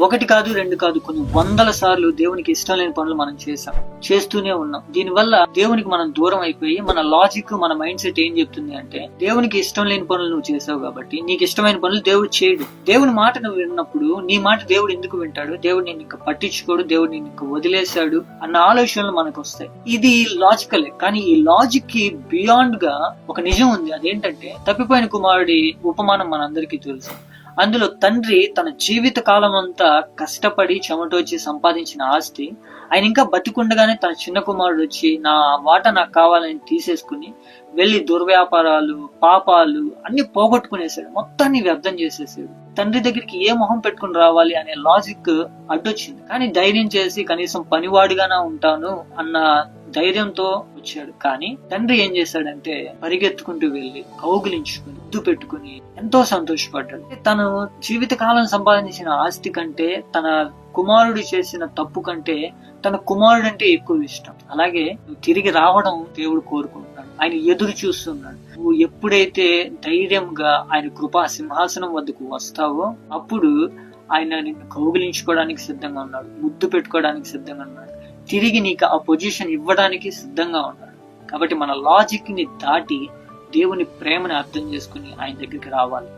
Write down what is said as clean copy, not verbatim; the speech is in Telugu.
ఒకటి కాదు, రెండు కాదు, కొన్ని వందల సార్లు దేవునికి ఇష్టం లేని పనులు మనం చేస్తూనే ఉన్నాం. దీనివల్ల దేవునికి మనం దూరం అయిపోయి మన లాజిక్, మన మైండ్ సెట్ ఏం చెప్తుంది అంటే, దేవునికి ఇష్టం లేని పనులు నువ్వు చేసావు కాబట్టి నీకు ఇష్టమైన పనులు దేవుడు చేయడు. దేవుని మాట నువ్వు విన్నప్పుడు నీ మాట దేవుడు ఎందుకు వింటాడు? దేవుడు నేను ఇంకా పట్టించుకోడు, దేవుడు నేను ఇంకా వదిలేశాడు అన్న ఆలోచనలు మనకు వస్తాయి. ఇది లాజికలే, కానీ ఈ లాజిక్ కి బియాండ్ గా ఒక నిజం ఉంది. అదేంటంటే, తప్పిపోయిన కుమారుడి ఉపమానం మనందరికీ తెలుసు. అందులో తండ్రి తన జీవిత కాలం అంతా కష్టపడి చెమటోచి సంపాదించిన ఆస్తి ఆయన ఇంకా బతికుండగానే తన చిన్న కుమారుడు వచ్చి నా వాటా నాకు కావాలని తీసేసుకుని వెళ్లి దుర్వ్యాపారాలు, పాపాలు అన్ని పోగొట్టుకునేసాడు. మొత్తాన్ని వ్యర్థం చేసేసాడు. తండ్రి దగ్గరికి ఏ మొహం పెట్టుకుని రావాలి అనే లాజిక్ అడ్డొచ్చింది. కానీ ధైర్యం చేసి కనీసం పనివాడిగానే ఉంటాను అన్న ధైర్యంతో వచ్చాడు. కానీ తండ్రి ఏం చేశాడంటే, పరిగెత్తుకుంటూ వెళ్లి కౌగిలించుకుని ముద్దు పెట్టుకుని ఎంతో సంతోషపడ్డాడు. తను జీవిత కాలం సంపాదించిన ఆస్తి కంటే, తన కుమారుడు చేసిన తప్పు కంటే తన కుమారుడు అంటే ఎక్కువ ఇష్టం. అలాగే నువ్వు తిరిగి రావడం దేవుడు కోరుకుంటున్నాడు. ఆయన ఎదురు చూస్తున్నాడు. నువ్వు ఎప్పుడైతే ధైర్యంగా ఆయన కృపా సింహాసనం వద్దకు వస్తావో అప్పుడు ఆయన నిన్ను కౌగిలించుకోవడానికి సిద్ధంగా ఉన్నాడు, ముద్దు పెట్టుకోవడానికి సిద్ధంగా ఉన్నాడు, తిరిగి నీకు ఆ పొజిషన్ ఇవ్వడానికి సిద్ధంగా ఉన్నాడు. కాబట్టి మన లాజిక్ ని దాటి దేవుని ప్రేమని అర్థం చేసుకుని ఆయన దగ్గరికి రావాలి.